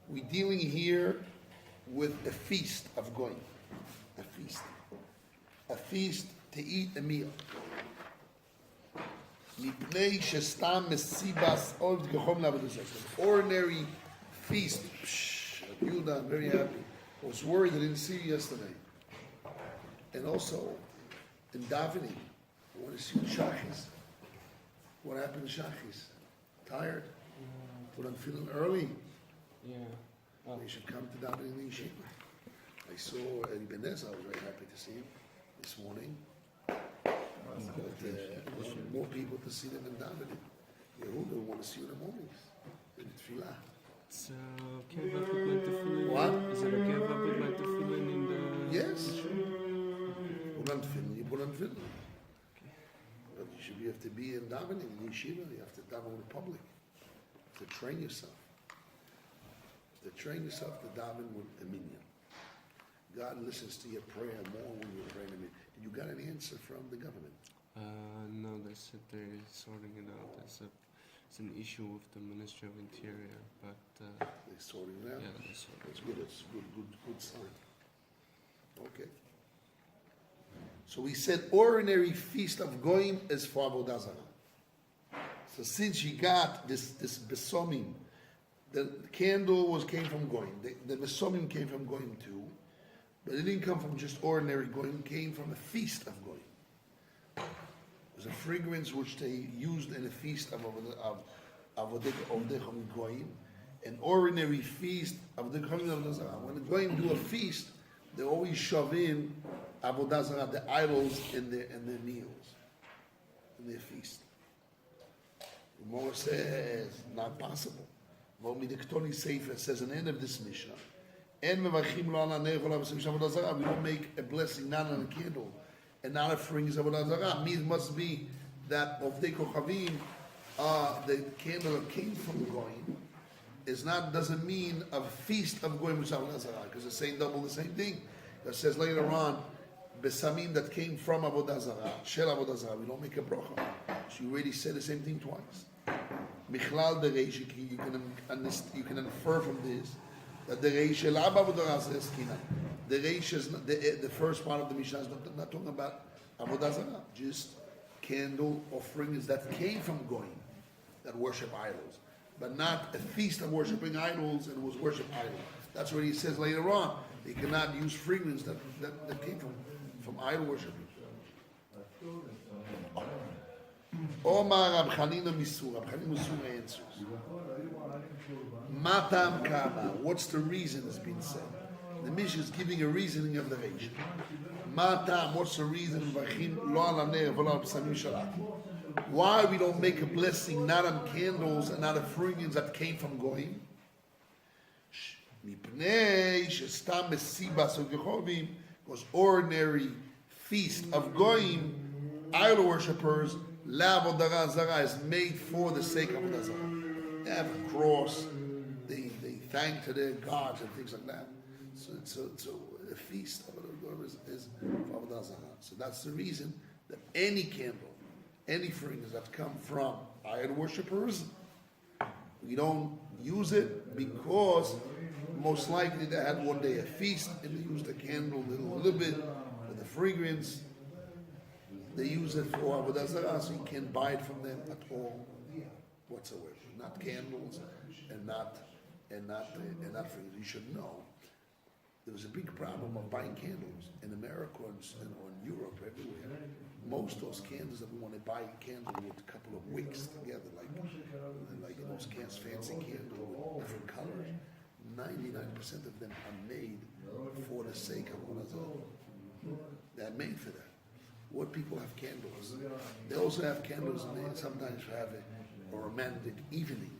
We're dealing here with a feast of goyim. A feast. A feast to eat a meal. Ordinary feast. Yuda, I'm very happy. I was worried I didn't see you yesterday. And also, in davening, I want to see you Shachis. What happened to Shachis? Tired? But I'm feeling early. Yeah. Oh. You should come to davening in the Yeshiva. I saw Eli Benez, I was very happy to see him this morning. But more people to see them in davening. Yehuda want to see you in the mornings. In Tefillah. It's okay if I put my tefillin? What? Is it okay if I put my tefillin in the... Yes. Put on tefillin, you put on tefillin. But you have to be in davening, in yeshiva, you have to daven in public. You have to train yourself. You have to train yourself to daven with a minyan. God listens to your prayer more when you're praying a minyan. Did you got an answer from the government? No, they said they're sorting it out. It's an issue with the Ministry of Interior, but... They're sorting it out? Yeah, they're sorting That's good, it's a good sign. Okay. So we said ordinary feast of goyim is for avodah zarah. So since you got this besomim, the candle came from goyim. The besomim came from goyim too, but it didn't come from just ordinary goyim. It came from a feast of goyim. It was a fragrance which they used in a feast of goyim, an ordinary feast of the avodah zarah. When the goyim do a feast, they always shove in avodah zarah, the idols, in their meals, in their feast. The Gemara says, not possible. Volmi the Ketoni Sefer says, in the end of this Mishnah, we don't make a blessing not on a candle and not a frings of avodah zarah. It must be that of the kochavim, the candle that came from goyim, doesn't mean a feast of goyim which avodah zarah, because it's saying double the same thing. That says later on, besamim that came from avodah zarah, shel avodah zarah, we don't make a bracha. So you already said the same thing twice. Michlal the reish, you can infer from this that the reish shel avodah zarah is kina. The reish is the first part of the Mishnah is not talking about avodah zarah, just candle offerings that came from goyim that worship idols, but not a feast of worshiping idols and was worship idols. That's what he says later on. They cannot use fragrance that came from idol worship. Omar Rab Chanina Misur. Rab Chanina Misur answers. Matam Kama. What's the reason it's been said? The Mishnah is giving a reasoning of the Reish. Matam. What's the reason? Why we don't make a blessing not on candles and not on fragrance that came from goyim? Because ordinary feast of goyim, idol worshippers, avodah zarah is made for the sake of avodah zarah. They have a cross, they thank to their gods and things like that. So a feast of is for avodah zarah. So that's the reason that any candle, any fragrance that come from idol worshippers, we don't use it because most likely they had one day a feast and they used a candle a little bit with the fragrance. They use it for avodah zarah, so you can't buy it from them at all whatsoever. Not candles and not fragrance. You should know there was a big problem of buying candles in America or in Europe, everywhere. Most of those candles that we want to buy candle with a couple of wicks together, like those cans, fancy candles with different colors. 99% of them are made for the sake of avodah zarah. They're made for that. What people have candles? They also have candles, and they sometimes have a romantic evening.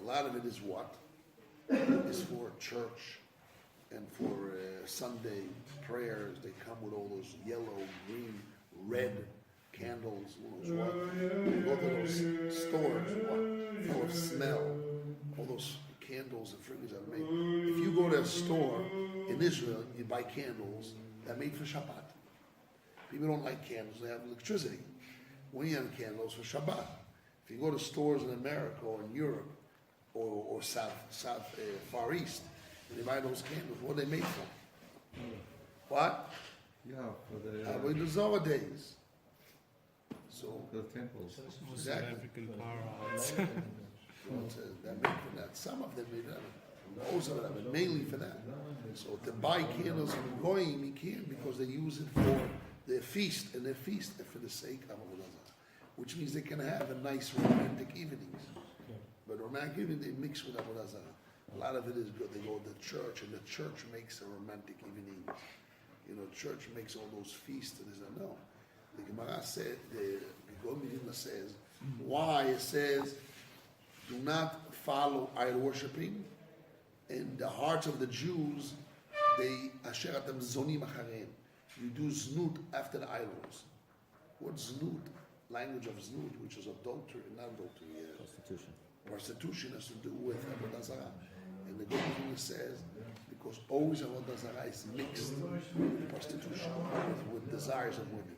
A lot of it is what? It's for church and for Sunday prayers. They come with all those yellow, green, red candles. You go to those stores, full of smell. All those candles and fragrances are made. If you go to a store in Israel, you buy candles that are made for Shabbat. People don't like candles, they have electricity. We have candles for Shabbat. If you go to stores in America or in Europe, or Far East, and they buy those candles. What are they made for? What? Yeah, for the Avodah Zarah days. So the temples. exactly. African powerhouse. They're made for that. Some of them made that. Most of them, but mainly for that. So to buy candles from Goyim, you can't because they use it for their feast, and their feast is for the sake of Avodah Zarah, which means they can have a nice romantic evenings. But romantic evening they mix with Avodah Zarah. A lot of it is good. They go to the church, and the church makes a romantic evening. You know, church makes all those feasts, and they say no. The Gemara said, the Gemara says, why it says, do not follow idol worshiping. In the hearts of the Jews, they asher atam zonim acharem. You do znut after the idols. What's znut? Language of znut, which is adultery, not adultery. Prostitution. Prostitution has to do with avodah zarah. And the Gemara says, because always avodah zarah is mixed with prostitution, with desires of women.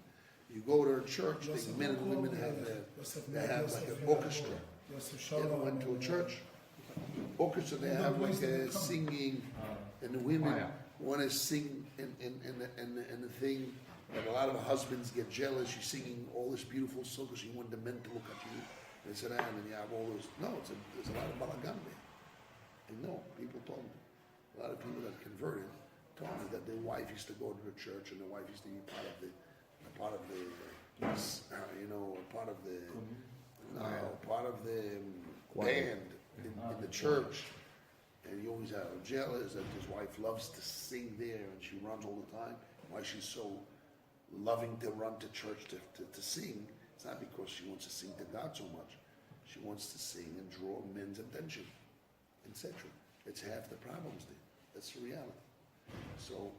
You go to a church, the men and women have like an orchestra. You ever went to a church? Orchestra, they have like a singing, and the women want to sing and the thing, and a lot of husbands get jealous. You're singing all this beautiful song because you want the men to look at you. They sit down and you have all those. No, there's a lot of balagan there. And no, people told me. A lot of people that converted told me that their wife used to go to the church and the wife used to be part of the band in the church. And you always have jealous that his wife loves to sing there and she runs all the time. Why she's so loving to run to church to sing? It's not because she wants to sing to God so much. She wants to sing and draw men's attention, etc. It's half the problems there. That's the reality. So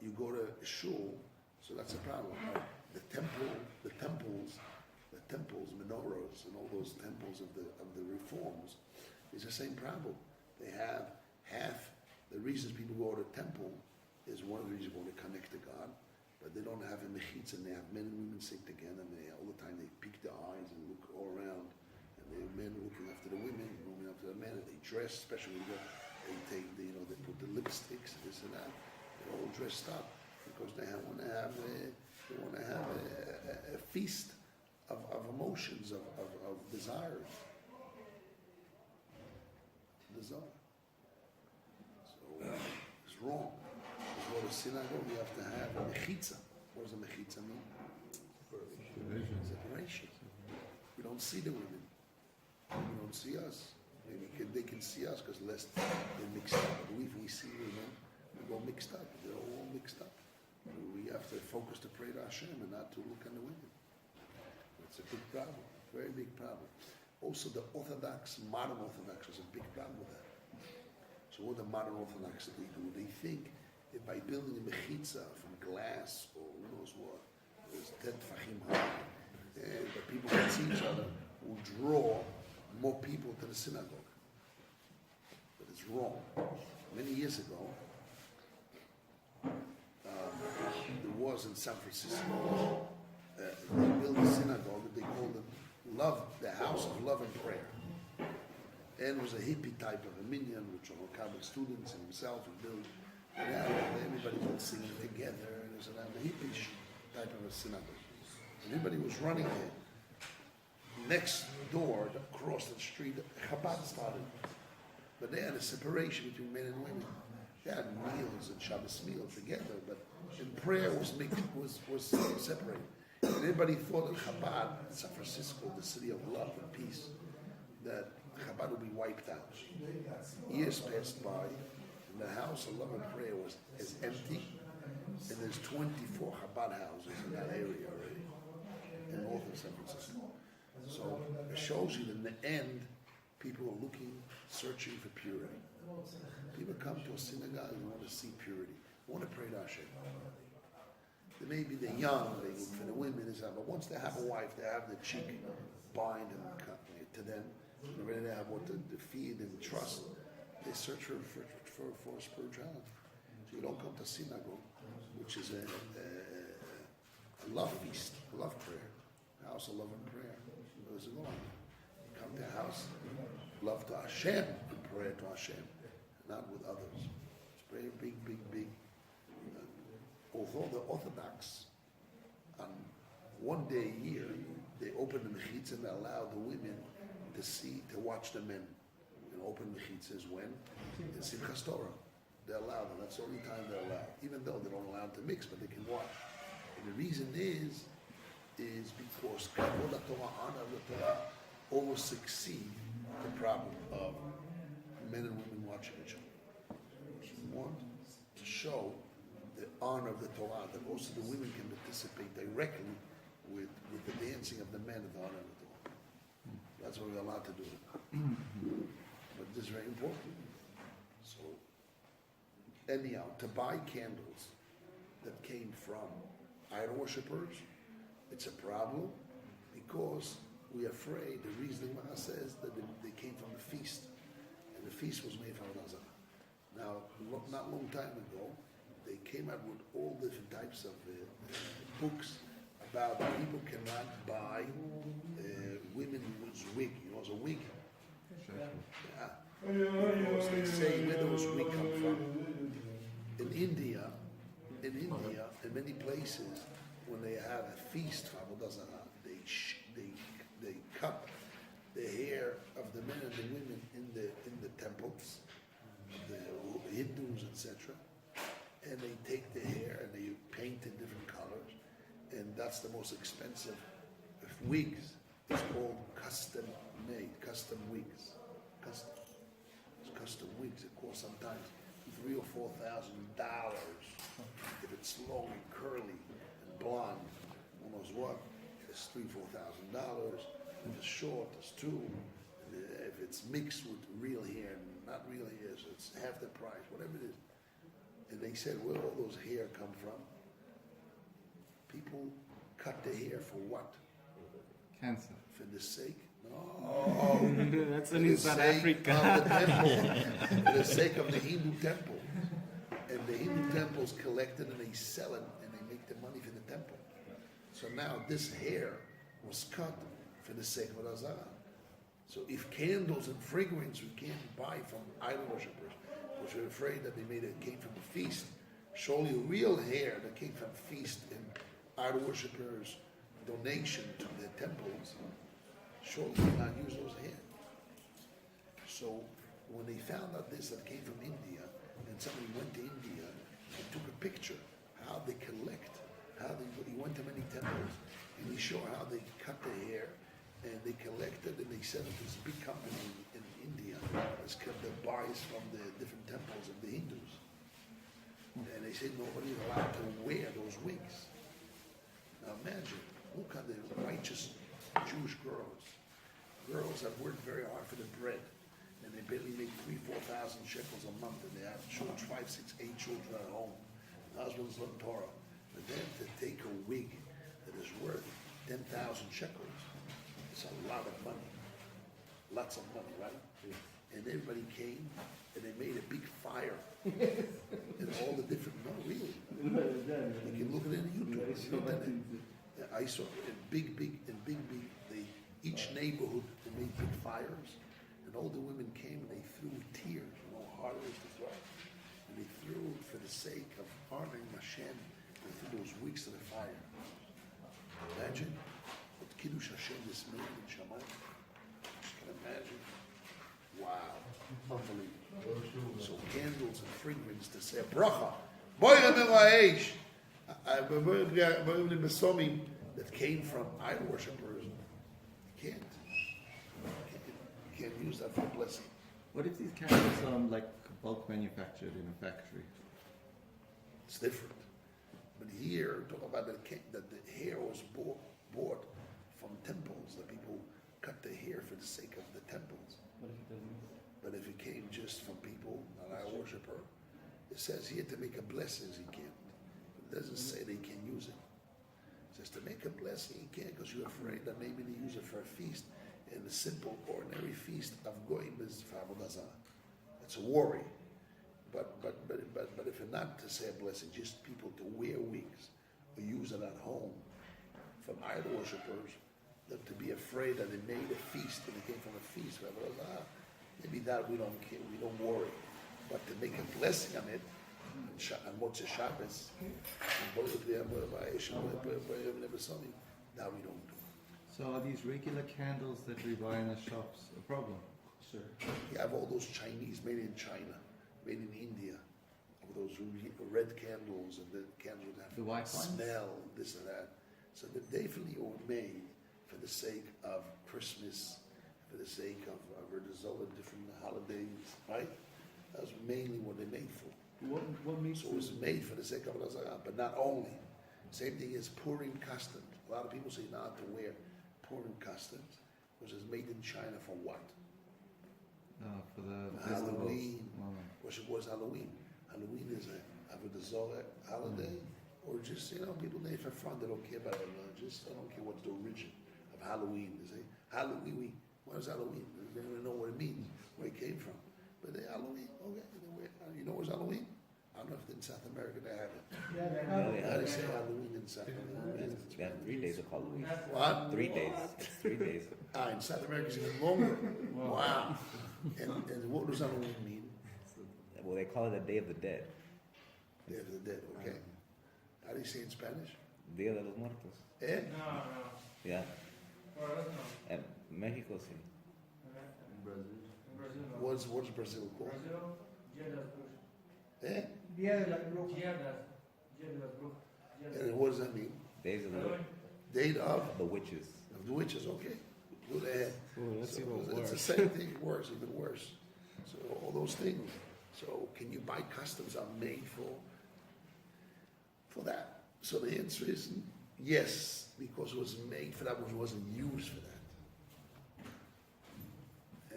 you go to a shul, so that's a problem. The temples, menorahs, and all those temples of the reforms is the same problem. They have half the reasons people go to the temple is one of the reasons they want to connect to God, but they don't have a mechitza, and they have men and women sing together, and they all the time they peek their eyes and look all around, and the men looking after the women, women after the men, and they dress, especially they put the lipsticks, this and that, they're all dressed up because they want to have a feast of emotions, of desires. Desire. So it's wrong. You go to synagogue, you have to have a mechitza. What does a mechitza mean? Separation. We don't see the women. We don't see us. Maybe they can see us because they're mixed up. I believe we see women, we go mixed up. They're all mixed up. We have to focus to pray to Hashem and not to look on the women. It's a big problem, very big problem. Also, the modern Orthodox has a big problem with that. So what the modern Orthodox do? They think that by building a mechitza from glass or who knows what, it's 10 tfachim high, and the people can see each other, will draw more people to the synagogue. But it's wrong. Many years ago, there was in San Francisco, they built a synagogue that they called it the House of Love and Prayer. And it was a hippie type of a minyan, which were college students and himself and built. And everybody was singing together, and it was a hippie type of a synagogue. And everybody was running there. Next door, across the street, Chabad started. But they had a separation between men and women. They had meals and Shabbos meals together, but in prayer was separated. And everybody thought that Chabad, San Francisco, the city of love and peace, that Chabad would be wiped out. Years passed by, and the house of love and prayer is empty, and there's 24 Chabad houses in that area already, in northern San Francisco. So it shows you that in the end, people are searching for purity. People come to a synagogue and want to see purity, want to pray to Hashem. Maybe they're young, they look for the women, but once they have a wife, they have the cheek bind and cut to them. They're ready to have what to feed and trust. They search for spirituality. So you don't come to synagogue, which is a love feast, a love prayer, a house of love and prayer. Those are going. You come to a house love to Hashem and prayer to Hashem, not with others. It's very big. Although the Orthodox, on one day a year, they open the mechitza and allow the women to watch the men. And open mechitzas when? In Simchas Torah. They allow them. That's the only time they're allowed. Even though they don't allow them to mix, but they can watch. And the reason is because Kavod Torah, honor of the Torah, always succeed the problem of men and women watching each other. We want to show the honor of the Torah, that also the women can participate directly with the dancing of the men of the honor of the Torah. That's what we're allowed to do. But this is very important. So, anyhow, to buy candles that came from idol worshippers, it's a problem because we're afraid. The reason the Gemara says that they came from the feast, and the feast was made from Azara. Now, not a long time ago, they came out with all different types of books about people cannot buy women whose wig. You know, it's a wig. Yeah. Because they say where those wig come from. In India, in many places, when they have a feast for Avodah Zarah, they cut the hair of the men and the women in the temples, the Hindus, etc. And they take the hair and they paint in different colors, and that's the most expensive of wigs. It's called custom made, custom wigs. Custom wigs. It costs sometimes $3,000 or $4,000 if it's long and curly and blonde. Who knows what? It's $3,000-$4,000. If it's short, it's $2,000. If it's mixed with real hair and not real hair, so it's half the price. Whatever it is. And they said, where all those hair come from? People cut the hair for what? Cancer. For the sake? No. That's in South Africa. Of the temple. For the sake of the Hindu temple. And the Hindu temples collect it and they sell it and they make the money for the temple. So now this hair was cut for the sake of Azara. So if candles and fragrance we can't buy from idol worshippers, which are afraid that came from the feast. Surely real hair that came from feast and idol worshippers' donation to their temples, surely they not use those hair. So when they found out this that came from India, and somebody went to India and took a picture how they collect, he went to many temples and he showed how they cut the hair and they collected and they sent it to this big company in India that buys from the different temples of the Hindus. And they said nobody's allowed to wear those wigs. Now imagine, look at the righteous Jewish girls. Girls have worked very hard for the bread, and they barely make 3,000-4,000 shekels a month, and they have children, 5, 6, 8 children at home. Husbands learn Torah. But then to take a wig that is worth 10,000 shekels, it's a lot of money. Lots of money, right? And everybody came, and they made a big fire. And all the different, no, really. You can look at it on YouTube. I saw it big, each neighborhood, they made big fires. And all the women came, and they threw tears, hard as to throw. And they threw it for the sake of honoring Hashem. They threw those wicks to the fire. Imagine what Kiddush Hashem is made in Shammai. Just can imagine. Wow. Unbelievable. So candles and fragrance to say bracha. Boy, that came from idol worshippers. You can't use that for a blessing. What if these candles are like bulk manufactured in a factory? It's different. But here, talk about that the hair was bought from temples. The people cut the hair for the sake of the temples. But if it came just from people, not idol worshiper, it says here to make a blessing, he can't. It doesn't say they can use it. It says to make a blessing, he can't because you're afraid that maybe they use it for a feast, and the simple, ordinary feast of Goyim is for Avodah Zarah. It's a worry. But if it's not to say a blessing, just people to wear wigs or use it at home from idol worshippers, that to be afraid that they made a feast and it came from a feast for Avodah Zarah, maybe that we don't care, we don't worry. But to make a blessing on it, on Motzei Shabbos, that we don't do. So are these regular candles that we buy in the shops a problem? Sure. You have all those Chinese, made in China, made in India, all those red candles, and the candles that have The white ones? smell, this and that. So they definitely were made for the sake of Christmas, for the sake of different holidays, right? That's mainly what they're made for. What makes So it was made for the sake of Avodah, but not only. Same thing as Purim customs. A lot of people say not to wear Purim customs, which is made in China for what? for the Halloween. festivals? What's Halloween? Halloween is a Avodah holiday, or just, people name it for fun. They don't care about it. I don't care what's the origin of Halloween. They say, Halloween, what is Halloween? They don't even know what it means, where it came from. But they Halloween, okay. You know what's Halloween? I don't know if in South America they have it. How do you say Halloween in South America? They have 3 days of Halloween. What? 3 days. It's 3 days. In South America it's even longer. Wow. And what does Halloween mean? Well, they call it the Day of the Dead. Day of the Dead, okay. How do you say it in Spanish? Dia de los Muertos. Eh? Yeah. And Mexico, sí. What's Brazil called? Eh? Dia de las Brujas. And what does that mean? Days of the Date of the witches. the witches, okay. Good ahead. Oh, that's even It's worse. the same thing, worse, even worse. So all those things. So can you buy customs are made for that? So the answer is yes, because it was made for that, which wasn't used for that.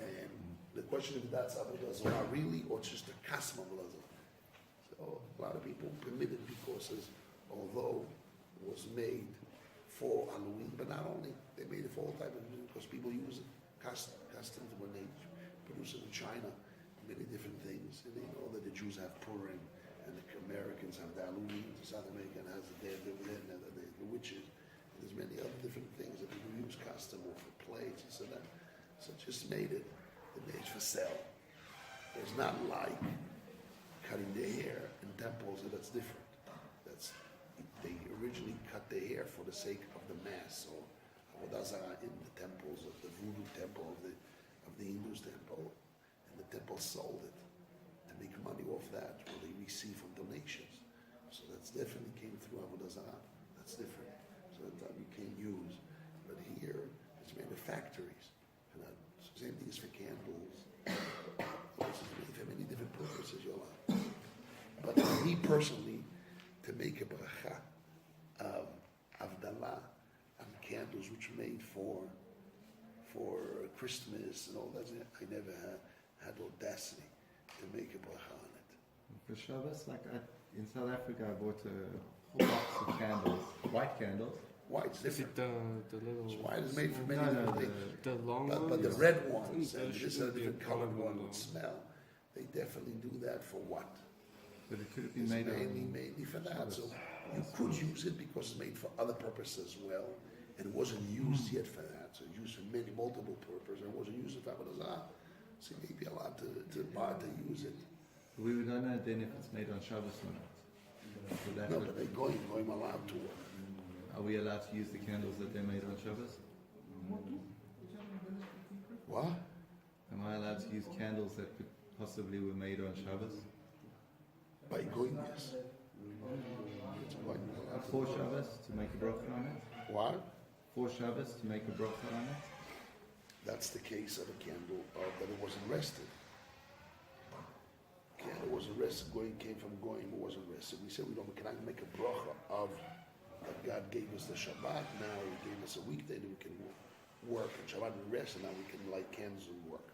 And the question is, that's Avodah Zarah really, or it's just a custom of Avodah Zarah? So a lot of people permit it because although it was made for Halloween, but not only, they made it for all type of reasons, because people use it, customs when they produce it in China, many different things. And they know that the Jews have Purim, and the Americans have the Halloween, the South American has the Day of the Dead, and the witches. And there's many other different things that people use custom or for plates, and so that. So just made it for sale. It's not like cutting the hair in temples, and that's different. They originally cut the hair for the sake of the mass, or Avodah Zarah in the temples of the Voodoo temple, of the Hindus temple, and the temple sold it to make money off that, what they receive from donations. So that's definitely came through Avodah Zarah. That's different. So that you can't use. But here, it's made of factories. And same thing is for candles. This is made for many different purposes, Yola. But me personally, to make a bracha of Avdallah and candles which are made for Christmas and all that, I never had audacity to make a bracha on it. For Shabbos, in South Africa, I bought a whole box of candles, white candles. White's Is different. it the little? So white is made for many No, no, different things. The long But ones? the red ones, There and this is a shouldn't be a different colored one problem, with smell, they definitely do that for what? But it could have been It's made mainly for that. So you could use it because it's made for other purposes as well, and it wasn't used yet for that. So it's used for multiple purposes, and it wasn't used for Avodah Zarah. So you may be allowed to buy to use it. We would don't know then if it's made on Shabbos or not. Would that No, would- but they're going allowed to. Are we allowed to use the candles that they made on Shabbos? What? Am I allowed to use candles that could possibly were made on Shabbos? By going, yes. It's going allowed to. For Shabbos to make a bracha on it? What? For Shabbos to make a bracha on it? That's the case of a candle that it wasn't rested. Candle wasn't rested. Came from goyim, it wasn't rested. We said we cannot make a bracha of that God gave us the Shabbat. Now He gave us a weekday that we can work and Shabbat and rest, and now we can light candles and work.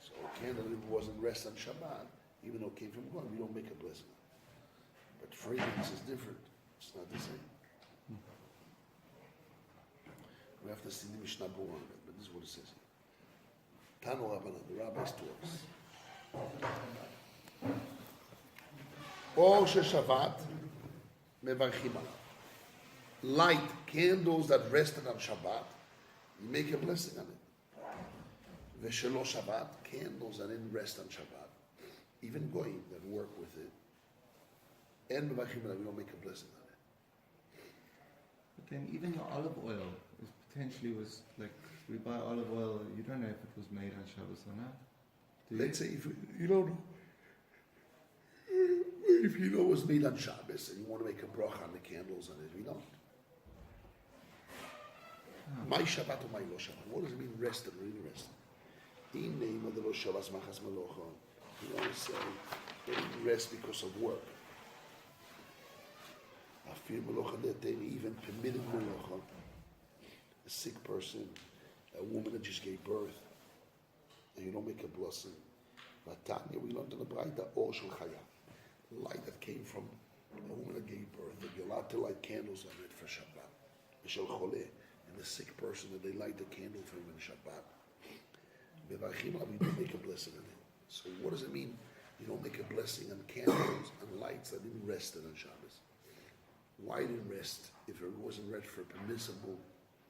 So a candle that wasn't rest on Shabbat, even though it came from goyim, we don't make a blessing. But fragrance is different. It's not the same. We have to see the Mishnah Berurah on it, but this is what it says here. Tanu Rabbanan, the rabbis taught us. Or Shabbat mevarchim alav. Light candles that rested on Shabbat, you make a blessing on it. Veshelo Shabbat, candles that didn't rest on Shabbat, even goyim that work with it, and mevachim we don't make a blessing on it. But then even the olive oil is potentially was like, we buy olive oil, you don't know if it was made on Shabbos or not. Do you? Let's say if you don't know, if you know it was made on Shabbos and you want to make a bracha on the candles on it, we don't. My Shabbat or my lo Shabbat? What does it mean rested or really rested? In name of the lo Shabbos machas melocha, you always say they didn't rest because of work. Afir melocha that they even permitted melocha. A sick person, a woman that just gave birth, and you don't make a blessing. Vatanya, we learned in the Braita, or shel chaya, light that came from a woman that gave birth, that you're allowed to light candles on it for Shabbat. Shel choleh, and the sick person that they light the candle for him in Shabbat. Bevachim, we don't make a blessing on it. So what does it mean? You don't make a blessing on candles and lights that didn't rest on Shabbos. Why didn't rest if it wasn't read for permissible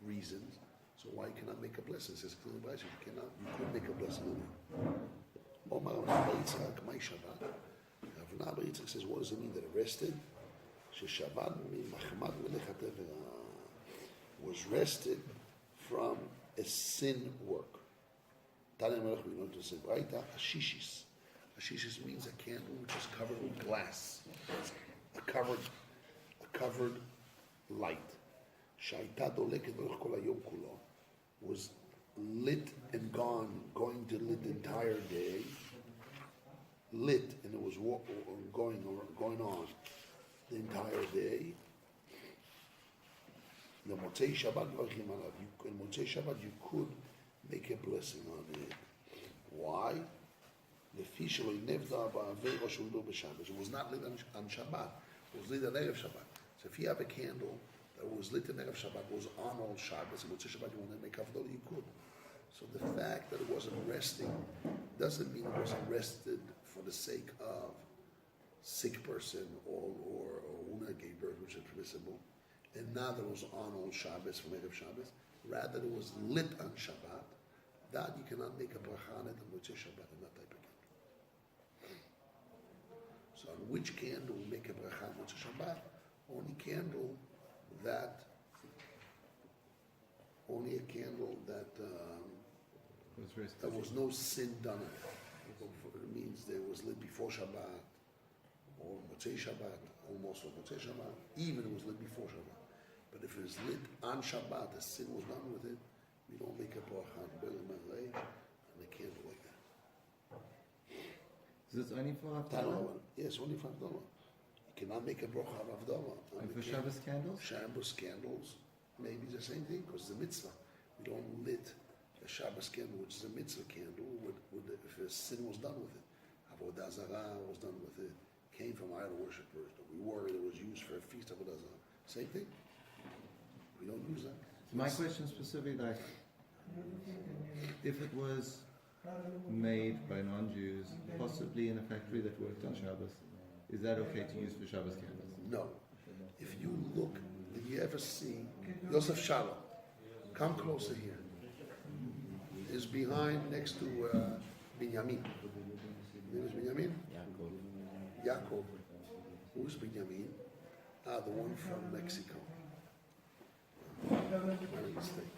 reasons? So why cannot make a blessing? It says clearly, you couldn't make a blessing on it. Omar Rabbi Yitzchak, my Shabbat. Rabbi Yitzchak says, what does it mean that it rested? Shabbat was rested from a sin work. Tanya Melech, we learned to say, Braita, Ashishis. Ashishis means a candle which is covered with glass. It's a covered light. Shaita doleket b'roch kol hayom kulo, was lit and going to lit the entire day. Lit, and it was going on the entire day. The Motzei Shabbat, in Motzei Shabbat you could make a blessing on it. Why? The fish it was not lit on Shabbat. It was lit on Erev Shabbat. So if you have a candle that was lit on Erev Shabbat, was on all Shabbos, and Motzei Shabbat you want to make Avdol, you could. So the fact that it wasn't resting doesn't mean it wasn't rested for the sake of sick person or woman gave birth, which is permissible, and now that it was on all Shabbos from Erev Shabbos, rather it was lit on Shabbat. That you cannot make a bracha on it on Motzei Shabbat in that type of candle. So on which candle we make a bracha on Motzei Shabbat? Only a candle that there was no sin done on it. It means there was lit before Shabbat or Motzei Shabbat, almost on Motzei Shabbat, even it was lit before Shabbat. But if it is lit on Shabbat, the sin was done with it, we don't make a bracha on a candle like that. Is this only for Havdalah? Yes, only for Havdalah. You cannot make a bracha on Havdalah. And for Shabbos candles? Shabbos candles, maybe the same thing, because it's a mitzvah. We don't lit a Shabbos candle, which is a mitzvah candle, if a sin was done with it. Avodah Zarah was done with it, came from idol worshippers, but we worried it was used for a feast of Avodah Zarah. Same thing. We don't use that. My question specifically, like, if it was made by non-Jews, possibly in a factory that worked on Shabbos, is that okay to use for Shabbos candles? No. If you look, did you ever see Yosef Shalom? Come closer here. Is behind next to Binyamin. His name is Binyamin? Yaakov. Who's Binyamin? The one from Mexico. My mistake.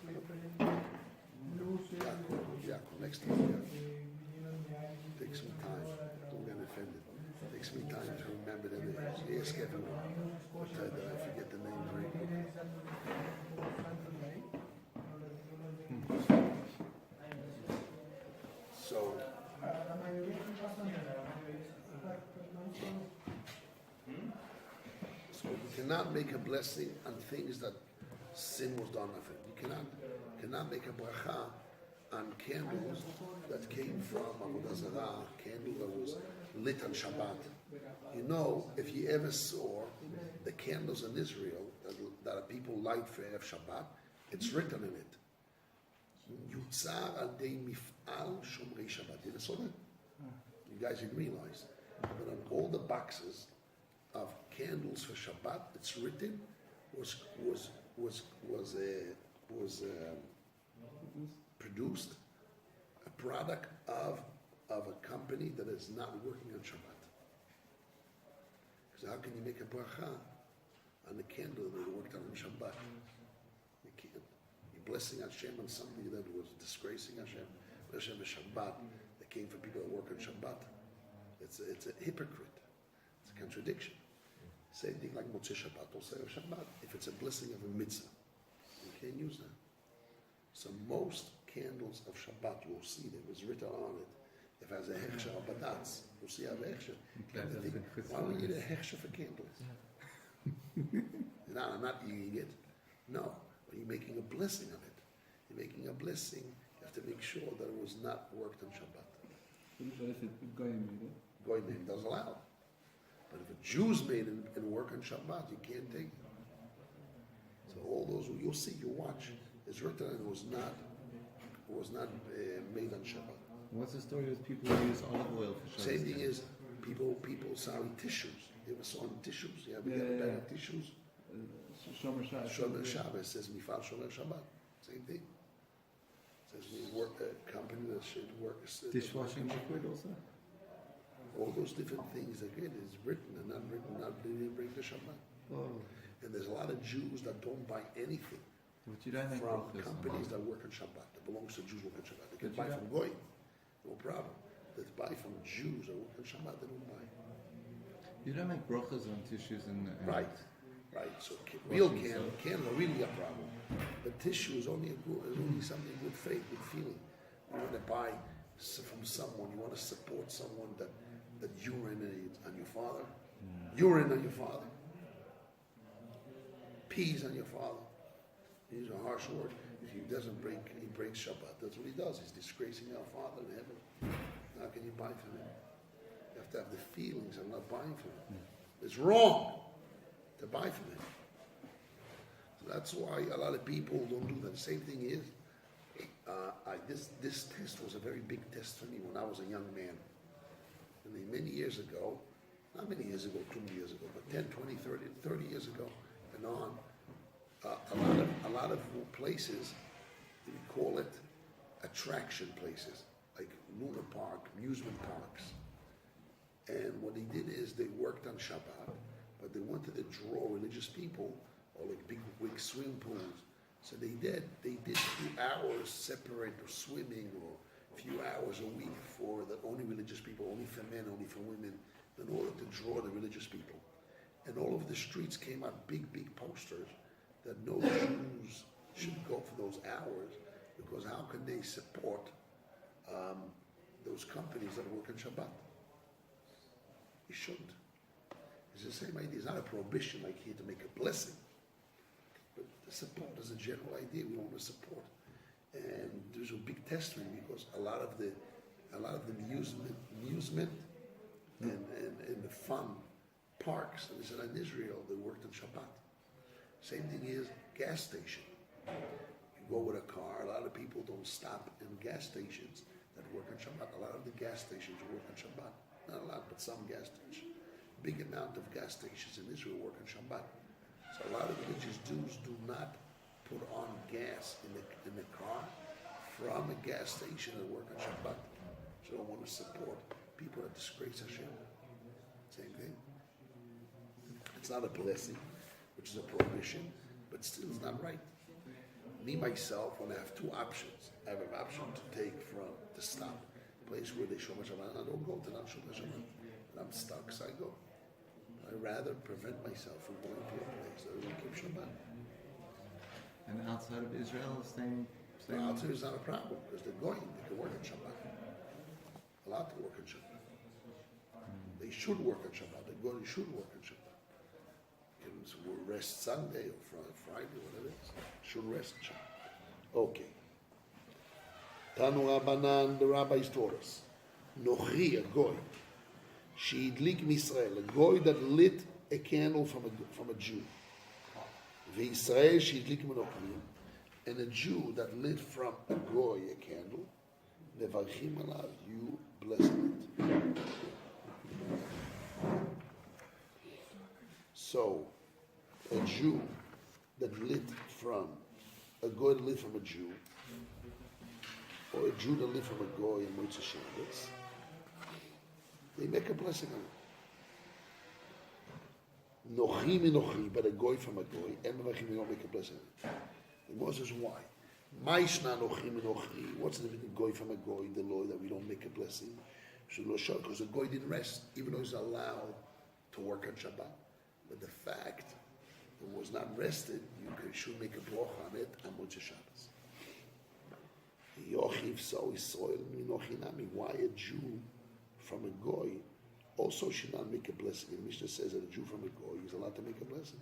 Yaakov, next to him. Takes some time. Don't get offended. Takes me time to remember the names. Yes, Kevin. I forget the name very quickly. So you cannot make a blessing on things that sin was done of it. You cannot make a bracha on candles that came from Avodah Zarah, candle that was lit on Shabbat. You know, if you ever saw the candles in Israel that people light for Erev Shabbat, it's written in it. Yutzar al dei mif'al shomrei Shabbat. You saw that? You guys didn't realize. But on all the boxes of candles for Shabbat, it's written was produced a product of of a company that is not working on Shabbat. Because how can you make a bracha on the candle that worked on Shabbat? You can't. You're blessing Hashem on something that was disgracing Hashem. Hashem is Shabbat that came for people that work on Shabbat. It's a hypocrite. It's a contradiction. Same thing like Motzei Shabbat, also of Shabbat. If it's a blessing of a mitzvah, you can't use that. So most candles of Shabbat, you will see there was written on it. If it has a hechsher of badatz, you'll see how a hechsher. Why don't you need a hechsher for candles? No, I'm not eating it. No, but you're making a blessing of it. You're making a blessing. You have to make sure that it was not worked on Shabbat. What if it Goyim made it? Goyim doesn't allow it. But if a Jew's made it and work on Shabbat, you can't take it. So all those, you'll see, you watch. It's written and it was not made on Shabbat. What's the story with people who use olive oil for Shabbos? Same thing is people sorry tissues. You ever saw tissues? Yeah, we have a bag of tissues. Shomer Shabbos. Shomer Shabbos says Mifal Shomer Shabbat. Same thing. Says we work a company that should work. Dishwashing liquid also? All those different things again is written and not written, not didn't bring the Shabbat. Oh. And there's a lot of Jews that don't buy anything But you don't make from brachas on companies it. that work on Shabbat, that belongs to Jews who work on Shabbat. They can But buy you from Goyim, no problem. That buy from Jews that work on Shabbat, they don't buy. You don't make brachas on tissues and Right. So real Washing candle are really a problem. But tissue is only something good faith, good feeling. You want to buy from someone, you want to support someone that urinates on your father, urine on your father, pees on your father. These are harsh words. If he breaks Shabbat. That's what he does. He's disgracing our Father in heaven. How can you buy from him? You have to have the feelings of not buying from him. It's wrong to buy from him. So that's why a lot of people don't do that. The same thing is, this test was a very big test for me when I was a young man. And many years ago, not many years ago, 2 years ago, but 10, 20, 30 years ago and on, a lot of places, we call it attraction places, like Luna Park, amusement parks. And what they did is they worked on Shabbat, but they wanted to draw religious people, or like big swim pools. So they did a few hours separate or swimming, or a few hours a week for the only religious people, only for men, only for women, in order to draw the religious people. And all over the streets came out big posters that no Jews should go for those hours, because how can they support those companies that work on Shabbat? You shouldn't. It's the same idea. It's not a prohibition like here to make a blessing, but the support is a general idea. We want to support, and there's a big testimony because a lot of the amusement and the fun parks, and this is in Israel, they worked on Shabbat. Same thing is gas station. You go with a car, a lot of people don't stop in gas stations that work on Shabbat. A lot of the gas stations work on Shabbat. Not a lot, but some gas stations. Big amount of gas stations in Israel work on Shabbat. So a lot of religious Jews do not put on gas in the car from a gas station that work on Shabbat. So they don't want to support people that disgrace Hashem. Same thing. It's not a blessing, which is a prohibition, but still it's not right. Me, myself, when I have two options, I have an option to stop. A place where they show Shabbat, I don't go to not show Shabbat. And I'm stuck, so I go. I'd rather prevent myself from going to a place that doesn't keep Shabbat. And outside of Israel, same. Well, outside is not a problem, because they're going, they can work on Shabbat. Allowed to work on Shabbat. They should work on Shabbat. They should work on Shabbat. So we'll rest Sunday or Friday, whatever it is. Should rest Shabbat. Okay. Tanu Rabbanan, the rabbis taught us. Nochi, a goy. Sheidlik Misrael, a goy that lit a candle from a Jew. V'Yisrael sheidlik Menochim, and a Jew that lit from a goy a candle. Nevarchim alav, you bless it. So, a Jew that lit from a goy that lit from a Jew, or a Jew that lit from a goy in Motzei Shabbos, They make a blessing on it. Nochi minochi, but a goy from a goy, and mevachim, we don't make a blessing on it. The Gemara says why? Ma'ishna nochi minochi. What's the difference between goy from a goy, the law that we don't make a blessing? Because the goy didn't rest, even though he's allowed to work on Shabbat. But the fact it was not rested, should make a bracha on it on Motzei Shabbos. Yochiv so is soil minochinami. Why a Jew from a goy also should not make a blessing? The Mishnah says that a Jew from a goy is allowed to make a blessing.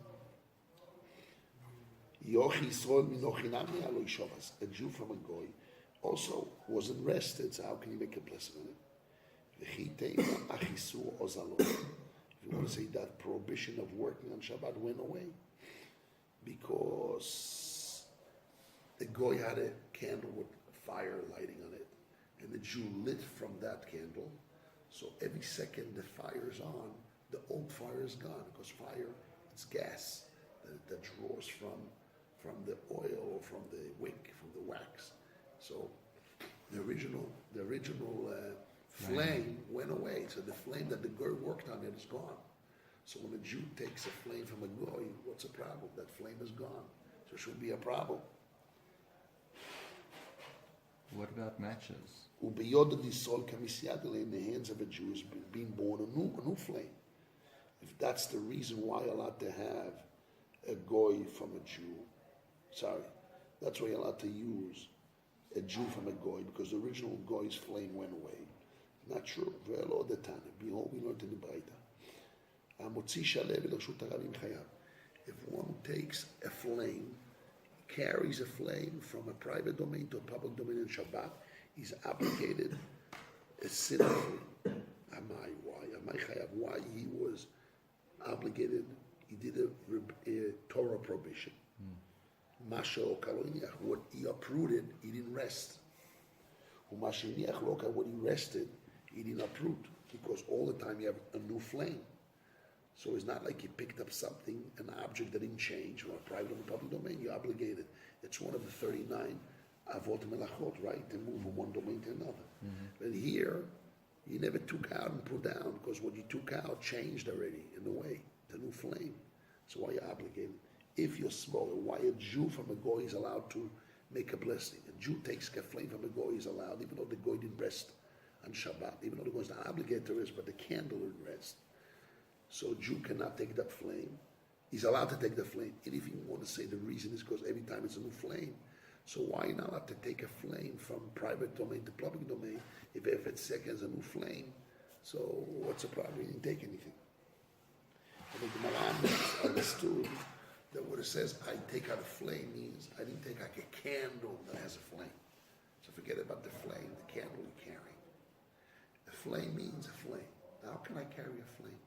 Yochiv soil minochinami alo shavas. A Jew from a goy also wasn't rested, so how can you make a blessing on it? If you want to say that prohibition of working on Shabbat went away because the goy had a candle with fire lighting on it, and the Jew lit from that candle. So every second the fire is on, the old fire is gone, because fire, it's gas that draws from the oil or from the wick, from the wax. So the original flame went away. So the flame that the goy worked on it is gone. So when a Jew takes a flame from a goy, what's the problem? That flame is gone. So it shouldn't be a problem. What about matches? In the hands of a Jew is being born a new flame. If that's the reason why you're allowed to have a goy from a Jew, that's why you're allowed to use a Jew from a goy, because the original goy's flame went away. Not true. Behold, we learned in the Breita. If one takes a flame, carries a flame from a private domain to a public domain in Shabbat, he's obligated a sin offering. Why he was obligated? He did a Torah prohibition. What he uprooted, he didn't rest. What he rested, he didn't uproot, because all the time you have a new flame. So it's not like you picked up something, an object that didn't change, or a private or public domain, you're obligated. It's one of the 39 avot melachot, right? To move from one domain to another. But here, you never took out and put down, because what you took out changed already in a way, the new flame. So why are you obligated? If you're smaller, why a Jew from a goy is allowed to make a blessing? A Jew takes a flame from a goy is allowed, even though the goy didn't rest on Shabbat, even though the goy is not obligated to rest, but the candle didn't rest. So a Jew cannot take that flame. He's allowed to take the flame. And if you want to say the reason is because every time it's a new flame, so why are you not allowed to take a flame from private domain to public domain if every second is a new flame? So what's the problem? You didn't take anything. I think the Maran understood that what it says, I take out a flame, means I didn't take like a candle that has a flame. So forget about the flame, the candle you're carrying. A flame means a flame. How can I carry a flame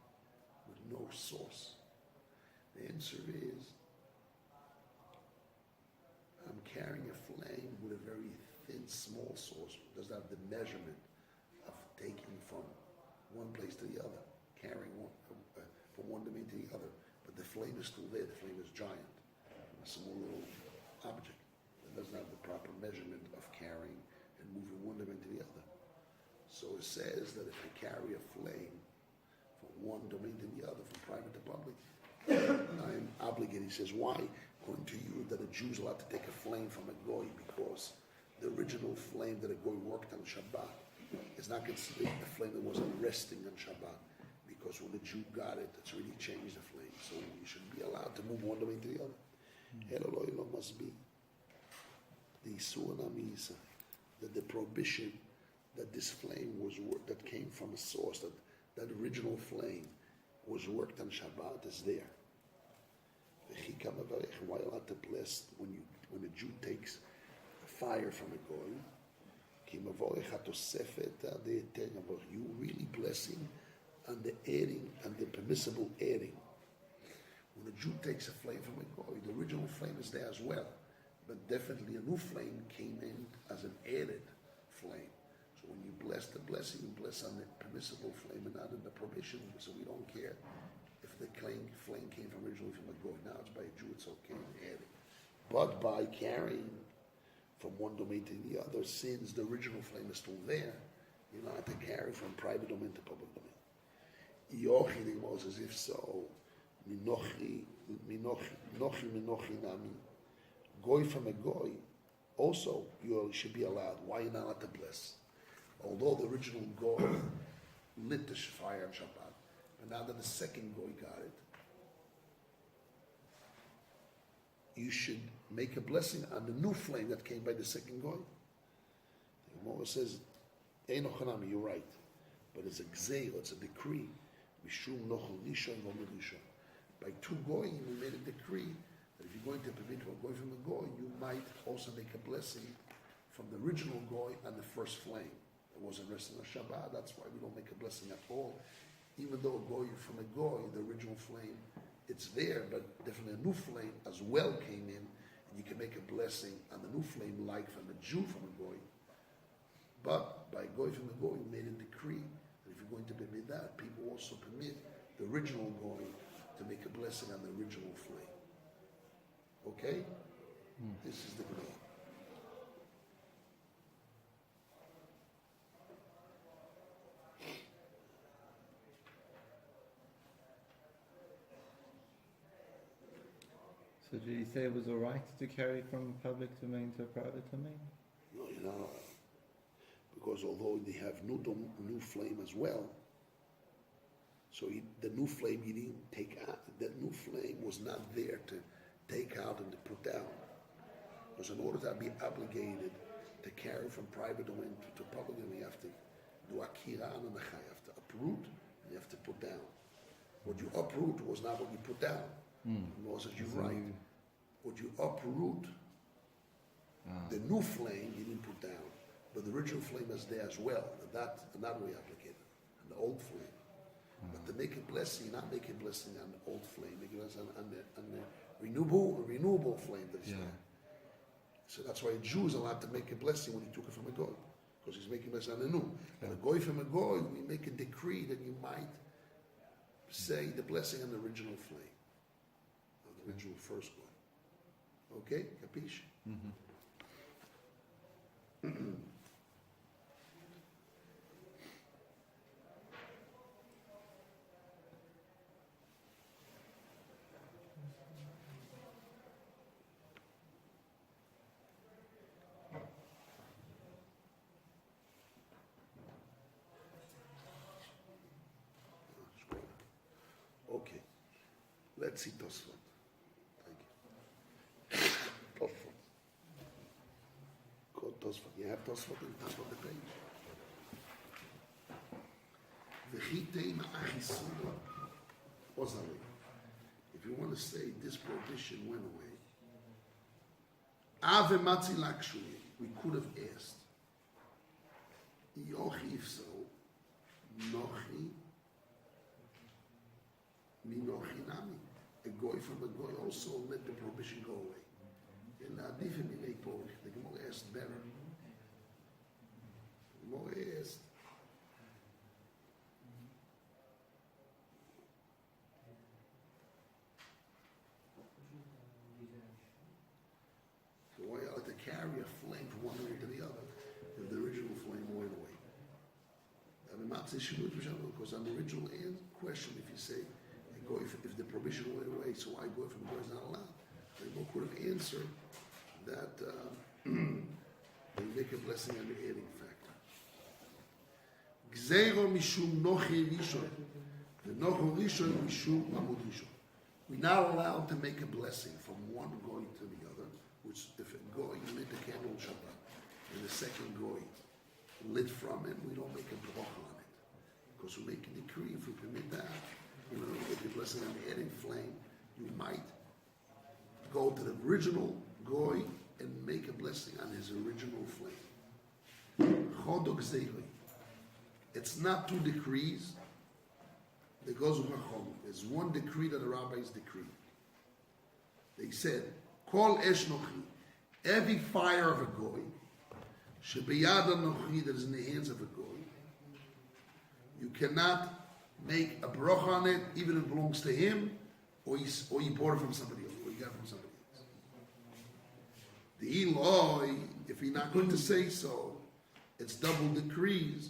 with no source? The answer is, I'm carrying a flame with a very thin, small source. It doesn't have the measurement of taking from one place to the other, carrying from one domain to the other. But the flame is still there. The flame is giant, a small little object that doesn't have the proper measurement of carrying and moving one domain to the other. So it says that if I carry a flame from one domain to the other, from private to public, I'm obligated. He says, why? According to you, that a Jew is allowed to take a flame from a goy, because the original flame that a goy worked on Shabbat is not considered a flame that wasn't resting on Shabbat, because when the Jew got it, it's really changed the flame. So you should be allowed to move one domain to the other. Hello, must be the suanamisa, that the prohibition that this flame was that came from a source, that original flame was worked on Shabbat is there. Why allowed to bless when a Jew takes fire from a goy? You really blessing on the adding, and the permissible adding. When a Jew takes a flame from a goy, the original flame is there as well, but definitely a new flame came in as an added flame. So when you bless the blessing, you bless on the permissible flame and not in the prohibition. So we don't care if the flame came from originally from a goy. Now it's by a Jew, it's okay and added. But by carrying from one domain to the other, since the original flame is still there, you're not to carry from private domain to public domain. Yochi, the Gemara says, if so, Minochi Nami. Goy from a goy, also you should be allowed. Why are you not allowed to bless? Although the original goy lit the fire on Shabbat, but now that the second goy got it, you should make a blessing on the new flame that came by the second goy. The Gemara says, Eino Chanami, you're right, but it's a gzeil, it's a decree. Mishum nochel rishon v'omer rishon. By two goyim, we made a decree that if you're going to permit to go from a goy, you might also make a blessing from the original goy on the first flame. It wasn't resting on Shabbat, that's why we don't make a blessing at all. Even though a goy from a goy, the original flame, it's there, but definitely a new flame as well came in, and you can make a blessing on the new flame like from a Jew from a goy. But by goy from a goy, we made a decree that if you're going to permit that, people also permit the original goy to make a blessing on the original flame. Okay? This is the Gemara. So did he say it was alright to carry from public domain to a private domain? No, you're not allowed. Because although they have new flame as well, so the new flame he didn't take out. That new flame was not there to take out and to put down. Because in order to be obligated to carry from private domain to public domain, you have to do akira and anachai. You have to uproot and you have to put down. What you uproot was not what you put down. Moses, you're right. What you uproot, the new flame you didn't put down, but the original flame is there as well. And that way applicated, and the old flame. But to make a blessing, not make a blessing on the old flame, make a blessing on the renewable flame that is there. So that's why a Jew is allowed to make a blessing when he took it from a goy, because he's making a blessing on the new. And a goy from a goy, we make a decree that you might say the blessing on the original flame, on the original first goy. Okay, capiche? Okay, let's see Tosfot. Thank you. Tosfot. Quote Tosfot. You have Tosfot on top of the page. V'chitei ma'achisura ozalei. If you want to say this prohibition went away, Ave matzi lakshui, we could have asked, Yochi if so, Nochi, Minochi nami. A goy from a goy also let the prohibition go away. The Gemara asked better. The Gemara asked, so why you have to carry a flame from one end to the other if the original flame went away? Because on the original question, if you say, if the prohibition went away, so why go from goy is not allowed? The Gemara could have answered that they make a blessing on the adding factor. Gzeiro mishum nochi rishon, the nochi rishon mishum amud rishon. We're not allowed to make a blessing from one goy to the other, which if a goy lit the candle on Shabbat, and the second goy lit from it, we don't make a bracha on it. Because we make a decree, if we permit that, even though we get the blessing on the adding flame, you might go to the original goy and make a blessing on his original flame. Chodok zeiroi. It's not two decrees. There goes with Chacham. There's one decree that the rabbis decreed. They said, Kol esh nochi, every fire of a goy, shebiyad nochi, that is in the hands of a goy, you cannot make a bracha on it, even if it belongs to him, or you bought it from somebody else, or you got it from somebody else. The Eloi, if you're not going to say so, it's double decrees,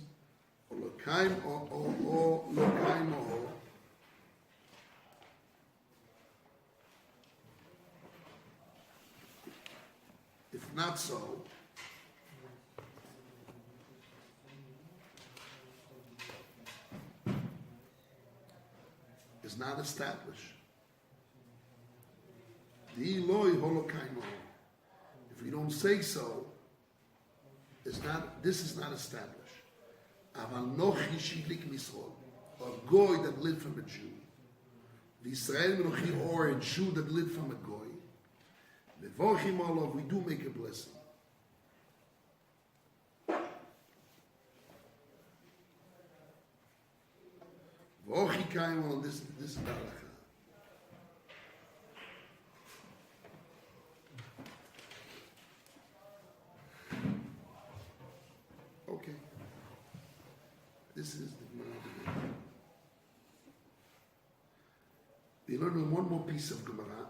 Lokaim o lokaim o. If not so, is not established. The Eloi holokaim o. If we don't say so, it's not. This is not established. Aval nochi shidlik misrol, a goy that lived from a Jew. The Israel nochi, or a Jew that lived from a goy. The vochim olov, we do make a blessing. Vochi kaim olov, this is halacha. Okay. This is the Gemara. We learn one more piece of Gemara.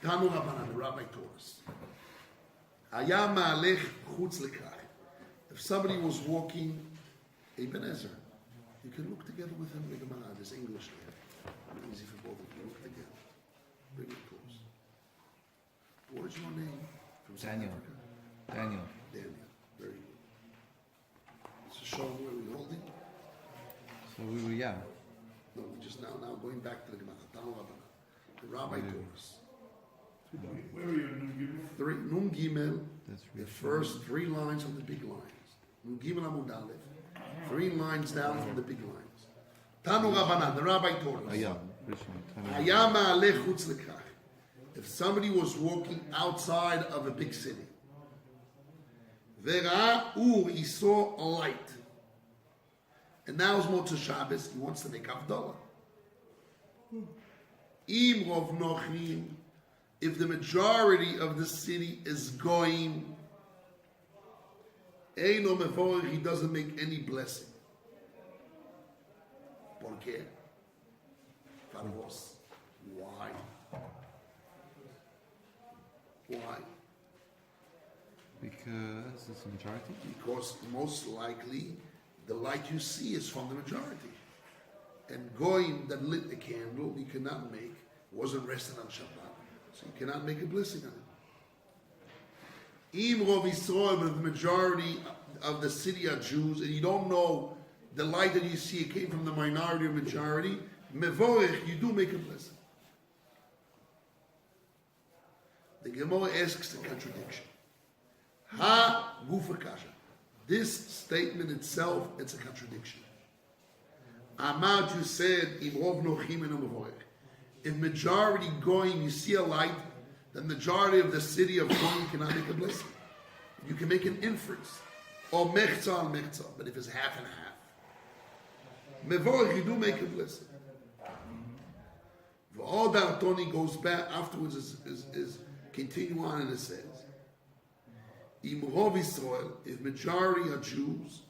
Tanu Rabbanan, the Rabbi taught us. Haya ma'alech chutz lekach. If somebody was walking, Ibn Ezra, you can look together with him in the Gemara. There's English there. Easy for both of you. Look together. Bring it close. What is your name? From South Daniel. Africa? Daniel. Daniel. Very good. So show where we're holding. So we were, yeah. No, we just now going back to the Gemara. Tanu Rabbanan. The Rabbi taught us. Where are you? Three Nun Gimel, That's the really first 3 lines of the big lines. Nun Gimel Amud Aleph, 3 lines down from the big lines. Tanu Rabbanan, the Rabbi taught us. yeah. Rishon. Haya ma'alech chutz lekach. If somebody was walking outside of a big city, Vera he saw a light. And now it's Motzei Shabbos, he wants to make Havdalah. Im rov nochim, if the majority of the city is going, Eino mevorach, he doesn't make any blessing. ¿Por qué? Faros. Why? Why? Because it's a majority. Because most likely the light you see is from the majority. And Goyim that lit the candle, he cannot make, wasn't rested on Shabbat. So you cannot make a blessing on it. Im Rov Yisrael, but the majority of the city are Jews, and you don't know the light that you see it came from the minority or majority, Mevorech, you do make a blessing. The Gemara asks the contradiction. Ha gufa kasha. This statement itself, it's a contradiction. Amad, you said, Im Rov nochim and Mevorech. If majority going, you see a light, the majority of the city of going cannot make a blessing. You can make an inference. Or mechza al mechza, but if it's half and half. Mevorach, you do make a blessing. All that Tony goes back afterwards is continue on and it says, Im Rov Yisrael, if majority are Jews,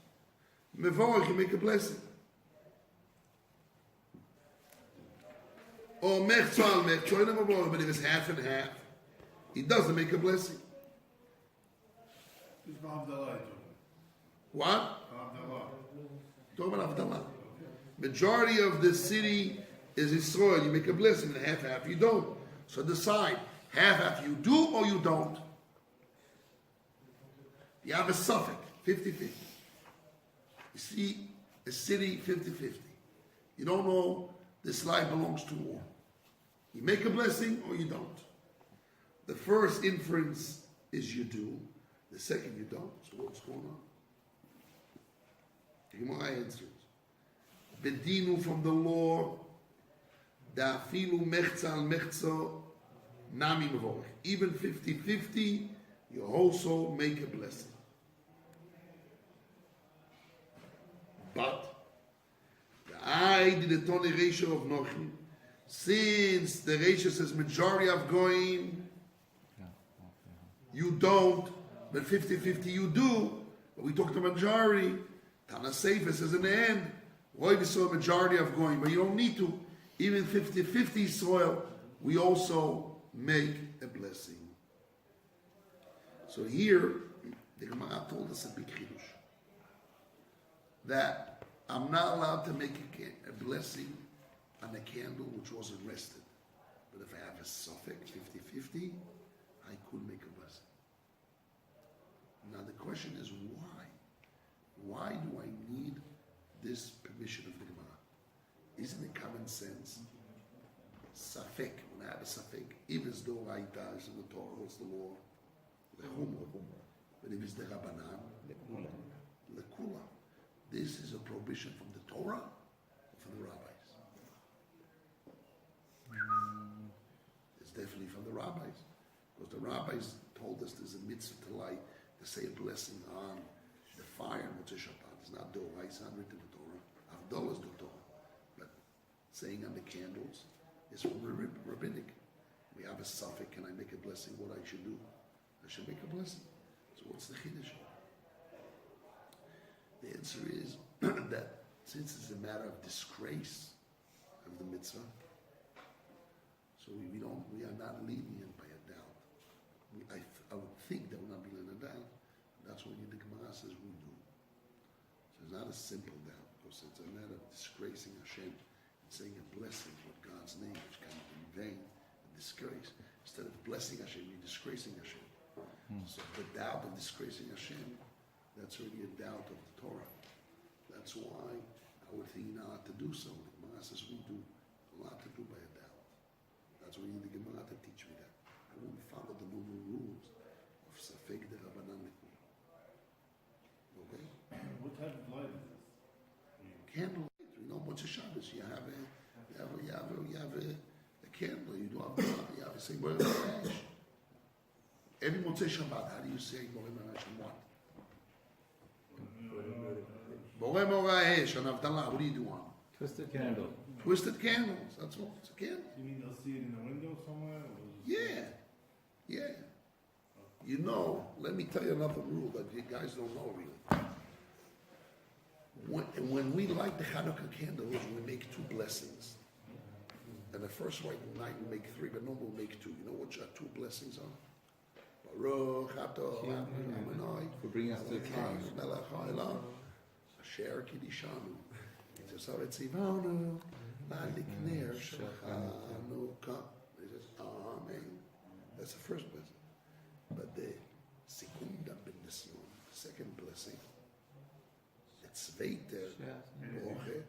Mevorach, you make a blessing. Or mechza al mechza, but if it's half and half, he doesn't make a blessing. What? Talk about Havdalah. Majority of the city is Israel. You make a blessing, and half you don't. So decide, half you do or you don't. You have a suffix, 50-50. You see a city, 50-50. You don't know this life belongs to war. You make a blessing or you don't. The first inference is you do. The second you don't. So what's going on? The Gemara answers. Bedinu from the law, da'afilu mechza al mechza nami mevorech. Even 50-50, you also make a blessing. But I did the Tony ratio of Nochim. Since the ratio says majority of going, you don't, but 50-50 you do. But we talked about majority. Tana Sefer says in the end, we saw a majority of going, but you don't need to. Even 50-50 soil, we also make a blessing. So here, the Gemara told us a big chidush. That I'm not allowed to make a blessing on a candle which wasn't rested. But if I have a suffix 50-50, I could make a blessing. Now the question is why? Why do I need this permission of the Gemara? Isn't it common sense? Safek, when I have a safek, if it's the Raita, is in the Torah, what's the law? Lechumra. But if it's the Rabbanan, lekula. This is a prohibition from the Torah or from the rabbis? It's definitely from the rabbis. Because the rabbis told us there's a mitzvah to light, to say a blessing on the fire in Motzei Shabbat. It's not Torah, it's not written in the Torah. Avdol is the Torah. But saying on the candles is from rabbinic. We have a suffix, can I make a blessing? What I should do? I should make a blessing. So what's the chiddush? The answer is that since it's a matter of disgrace of the mitzvah, so we are not lenient by a doubt. I would think that we're not being lenient doubt. That's what the Gemara says we do. So it's not a simple doubt, because it's a matter of disgracing Hashem and saying a blessing with God's name, which can be in vain and disgrace. Instead of blessing Hashem, you're disgracing Hashem. So the doubt of disgracing Hashem, that's already a doubt of the Torah. That's why I would think you're not allowed to do so. The Gemara says we do. A lot to do by a doubt. That's why you need the Gemara to teach me that. I won't follow the normal rules of Safek de Rabbanan. Okay? What type of light is this? Candlelight. You know, Motzei Shabbos. You have a candle. You do have you have a say Borei Morash. Every Motzei Shabbat, how do you say Borei Morash and what? Borei Morash and Avdallah. What do you do on? Twisted candle. Twisted candles. That's all. It's a candle. You mean they'll see it in the window somewhere? Yeah. You know, let me tell you another rule that you guys don't know really. When we light the Hanukkah candles, we make two blessings. And the first night we make three, but normally we make two. You know what your two blessings are? Baruch atah Adonai For bringing us to the time. melech haolam asher kiddushanu v'tzaret tzivanu la'likner Chanukah. It says Amen. That's the first blessing. But the segunda bendición, the second blessing, the zweite Woche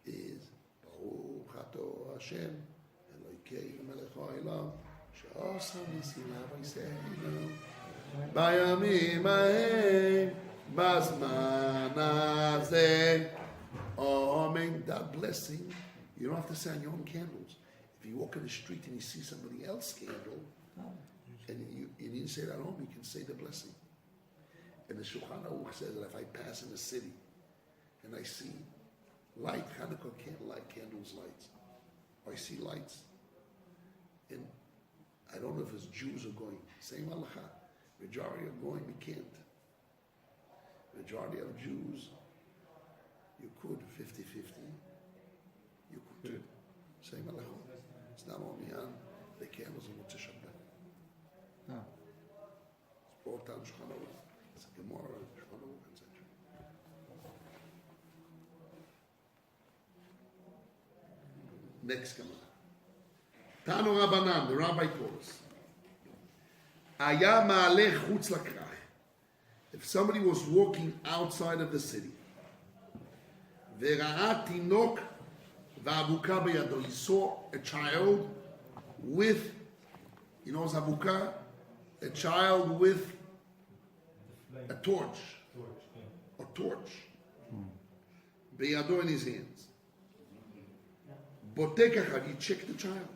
is Baruch atah Hashem Elokeinu melech haolam she'asa nisim v'yiseinu בימים ההם, בזמן הזה. Amen. That blessing, you don't have to say on your own candles. If you walk in the street and you see somebody else's candle, and you didn't say it at home, you can say the blessing. And the Shulchan Aruch says that if I pass in the city and I see light, Hanukkah candlelight, candles lights, or I see lights, and I don't know if it's Jews or going, same halacha. Majority of going, we can't. Majority of Jews, you could 50-50. You could too. Same halacha. It's not only on the candles of Motzei Shabbat. No. It's brought down Shulchan Aruch. It's a Gemara, Shulchan Aruch, etc. Next Gemara. Tanu Rabbanan, the rabbi told us. Aya ma'aleh chutz lakrach. If somebody was walking outside of the city, ve'ra'a tinok va'avuka beyado, he saw a child with, you know, zavuka, a child with a torch, beyado in his hands. Botekach, he checked the child.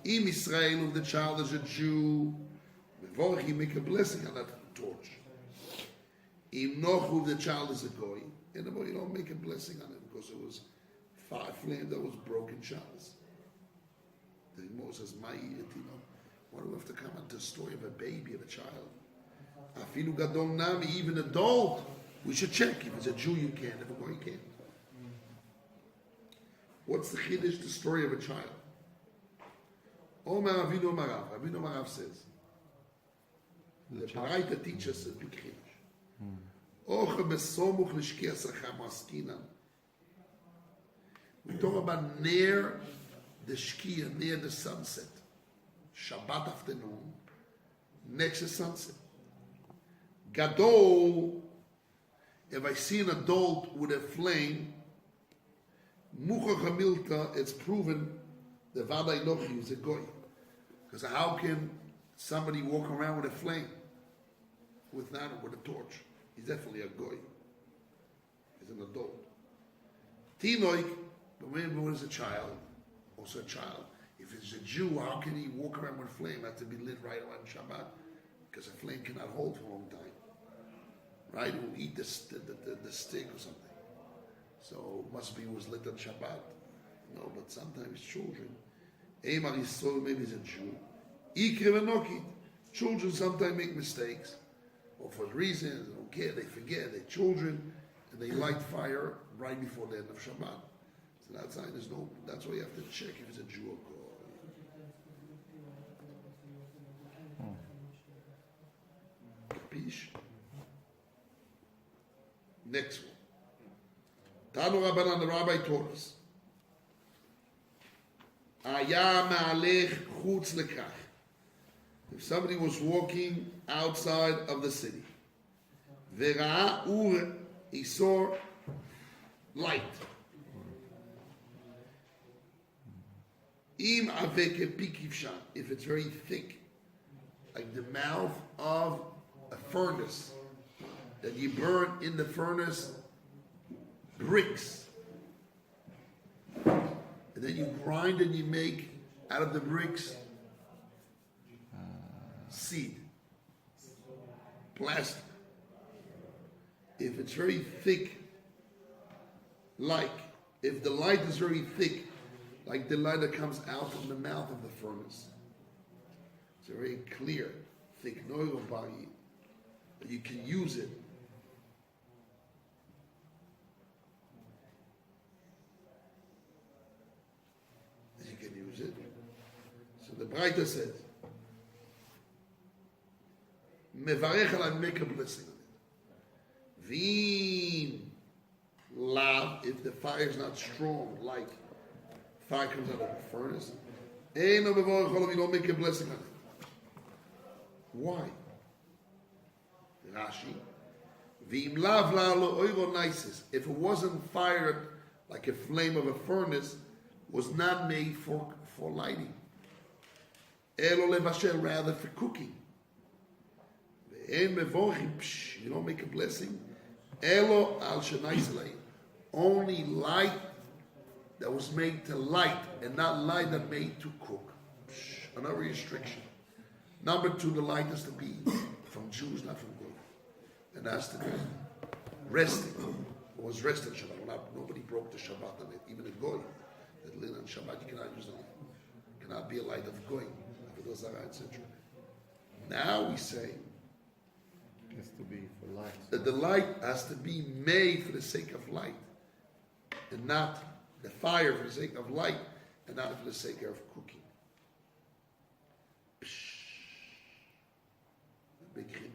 Im Israel, if the child is a Jew, he make a blessing on that torch. Im Nochu, if the child is a goy, and you don't make a blessing on it because it was fire flame that was broken shells. The Gemara says, "My why do we have to come on to the story of a baby, of a child? Afilu gadol nami, even adult, we should check. If it's a Jew, you can. If a goy, you can't. What's the chiddush? The story of a child. Omer Avinu Marav. Avinu Marav says, the Baraita teaches a big chiddush. Ocha besomuch l'shkia sacham askinan. We talk about near the shkia, near the sunset. Shabbat afternoon, next to sunset. Gadol, if I see an adult with a flame, Mucha Chamilta, it's proven the Vadai Lochi is a goy. Because how can somebody walk around with a flame? With a torch. He's definitely a goy. He's an adult. Tinoik, but when he's a child, also a child. If it's a Jew, how can he walk around with a flame? It has to be lit right around Shabbat. Because a flame cannot hold for a long time. Right? It will eat the stick or something. So must be it was lit on Shabbat. No, but sometimes children. Eimar Yisrael, maybe he's a Jew. Ikre v'nokit. Children sometimes make mistakes. Or for reasons, they don't care, they forget, they're children, and they light fire right before the end of Shabbat. So that's why that's why you have to check if it's a Jew or Goy. Capish? Next one. Tanu Rabbanan, the rabbi taught us. Aya ma'alech chutz lekach. If somebody was walking outside of the city, v'ra'a ur, he saw light. Im aveke pikivshan, if it's very thick, like the mouth of a furnace, that you burn in the furnace bricks, and then you grind and you make out of the bricks seed, plastic. If it's very thick, like if the light is very thick, like the light that comes out from the mouth of the furnace, it's a very clear, thick neurobody, that you can use it. You can use it. So the Breita says, Mevarech alai, make a blessing on it. V'im lav, if the fire is not strong, like fire comes out of the furnace, Eino mevarech alai, you don't make a blessing on it. Why? Rashi, V'im lav la'alo oiro naisis, if it wasn't fired like a flame of a furnace, was not made for lighting. Elo levashel, rather for cooking. You don't make a blessing. Elo al shenaislei, only light that was made to light, and not light that made to cook. Another restriction. Number two, the light has to be from Jews, not from God. And has to be resting. It was resting Shabbat. Nobody broke the Shabbat on it. Even a goy that lit on Shabbat, you cannot use the light. It cannot be a light of goy, etc. Now we say It has to be for light. that the light has to be made for the sake of light, and not the fire for the sake of light, and not for the sake of cooking. A big hint.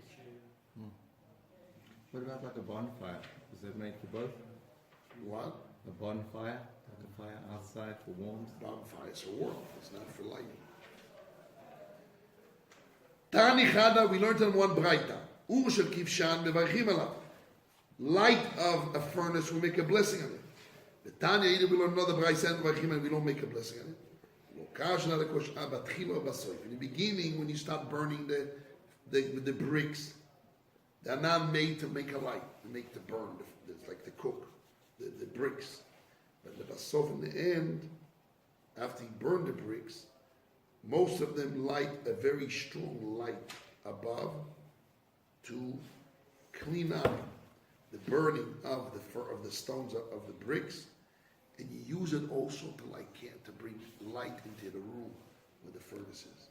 What about like a bonfire? Is that made for both? What? A bonfire? Like a fire outside for warmth? Bonfire is for warmth, it's not for lighting. Tani Chada, we learned on one Braita. Ur shel kivshan mevarchim alav. Light of a furnace, we make a blessing on it. The Tanya, either we learn another Braita and mevarchim and we don't make a blessing on it. In the beginning, when you start burning the bricks, they're not made to make a light, they're made to burn, like to cook, the bricks. But the basof in the end, after you burn the bricks, most of them light a very strong light above to clean up the burning of the stones of the bricks, and you use it also to bring light into the room where the furnace is.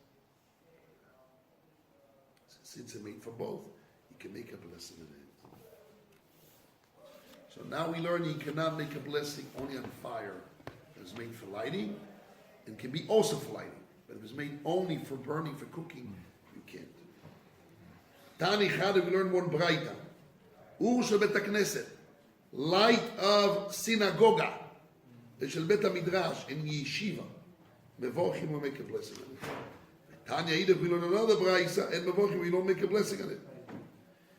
Since it's made for both, you can make a blessing in it. So now we learn you cannot make a blessing only on fire that is made for lighting, and can be also for lighting. But if it's made only for burning, for cooking, you can't. Tani Chada, we learn one Braita. Ur shel Bet HaKnesset, light of synagogue, shel Bet HaMidrash, in Yeshiva. Mevorchim will make a blessing on it. Tanya either we learn another braysa, and Mevorchim we don't make a blessing on it.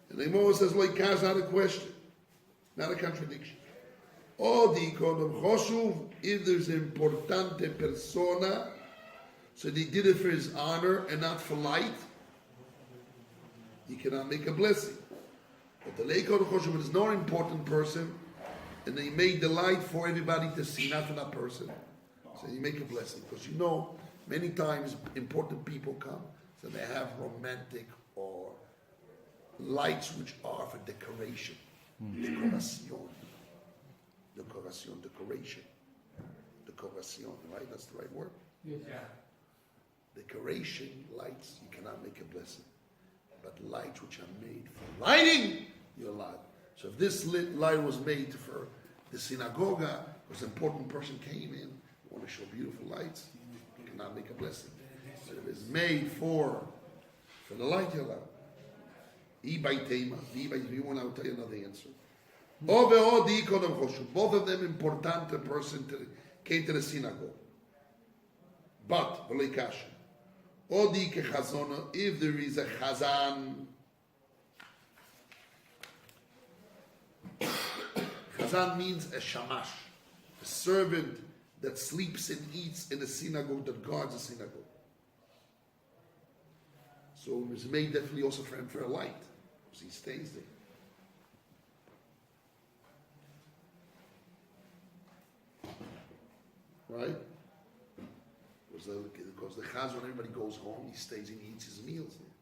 And the Gemara says, like, Kaz, not a question, not a contradiction. Or the Kodam Choshuv, if there's an importante persona, so they did it for his honor and not for light, he cannot make a blessing. But the Leikod Choshuv is not an important person, and they made the light for everybody to see, not for that person. So you make a blessing. Because you know, many times important people come, so they have romantic or lights which are for decoration. Decoration. Decoration, decoration. Decoration, right? That's the right word? Yes. Decoration, lights, you cannot make a blessing. But lights which are made for lighting, you're allowed. So if this light was made for the synagogue, because an important person came in, want to show beautiful lights, you cannot make a blessing. But if it's made for the light, you're allowed. If you want, I will tell you another answer. Both of them important person came to the synagogue. But if there is a chazan, chazan means a shamash, a servant that sleeps and eats in a synagogue, that guards a synagogue. So it was made definitely also for him for a light, because he stays there. Right? Because the chaz, when everybody goes home, he stays and he eats his meals there.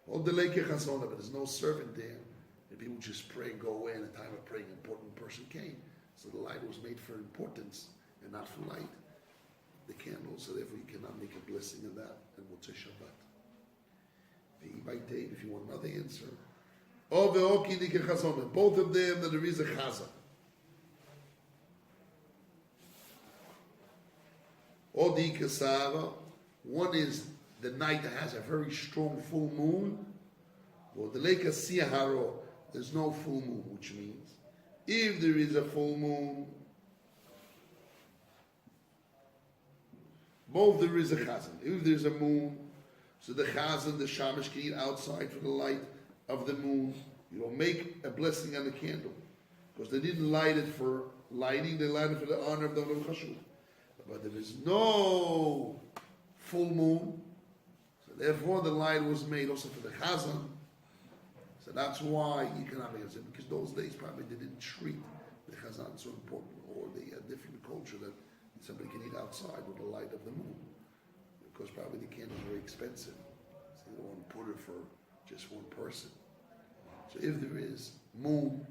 All the leike chazona, but there's no servant there. And people just pray and go away, and the time of praying, an important person came. So the light was made for importance and not for light. The candles, so therefore you cannot make a blessing of that and Motzei Shabbat. If you want another answer. Both of them, that there is a chazan. Odi Kasara, one is the night that has a very strong full moon, or the Lake Siyaharo, there's no full moon, which means if there is a full moon, both there is a chazan. If there's a moon, so the chazan, the shamash can eat outside for the light of the moon. You don't make a blessing on the candle, because they didn't light it for lighting, they lighted it for the honor of the Olam Chashuv. But there is no full moon, so therefore the light was made also for the chazan. So that's why you cannot make it, because those days probably they didn't treat the chazan so important, or they had different culture that somebody can eat outside with the light of the moon, because probably the candles are very expensive, so you don't want to put it for just one person. So if there is moon,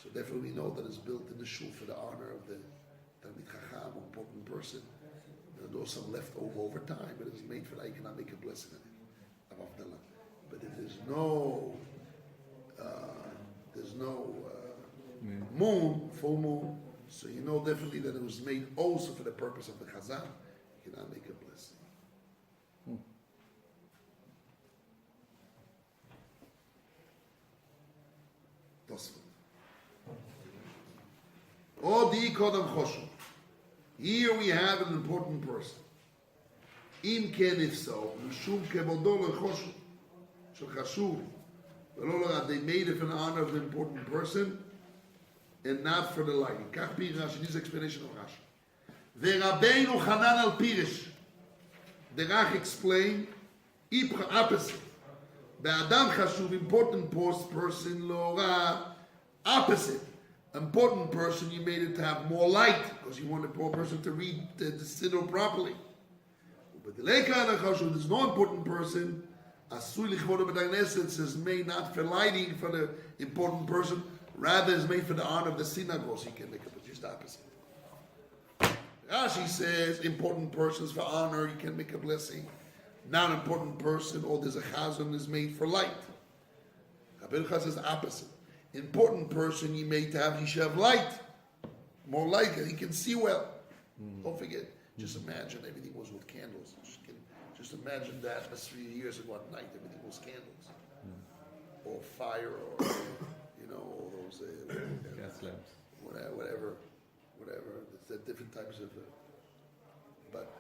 so definitely we know that it's built in the shul for the honor of the Talmid Chacham, important person. There's some left over time, but it's made for that. You cannot make a blessing on it. But if there's no moon, full moon, so you know definitely that it was made also for the purpose of the Chazan. You cannot make a blessing. Odi Kodam Choshu. Here we have an important person. Im ken if so, Mishum Kebodol Choshu. So Chashuv. They made it for the honor of the important person and not for the lighting. Kach Pi Rashi, this is explanation of Rashi. Ve'Rabbeinu Chanan al Pirish. The Rach explained, opposite. The Adam Chashuv, important person, Lora, opposite. Important person, you made it to have more light, because you want the poor person to read the siddur properly. But the Leika Chashuv, there's no important person, Asui Lichvoda B'Dagneset is made not for lighting for the important person, rather is made for the honor of the synagogue, so you can make it just the opposite. Rashi says, important persons for honor, you can make a blessing. Not important person, or there's a chazan is made for light. Rabbi Yitzchak says opposite. Important person you made to have, he should have light. More light, he can see well. Don't forget, just imagine everything was with candles. Just imagine the atmosphere years ago at night, everything was candles. or fire, or all those Gas lamps. whatever. There's different types of. But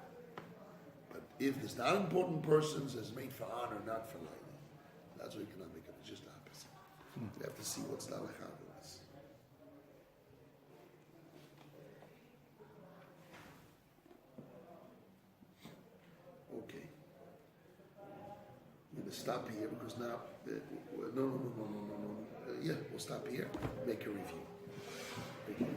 if there's not important persons, it's made for honor, not for lighting. That's what you cannot make it. It's just the opposite. We have to see what's the halakha on this. Okay. I'm going to stop here because now. No. Yeah, we'll stop here. Make a review.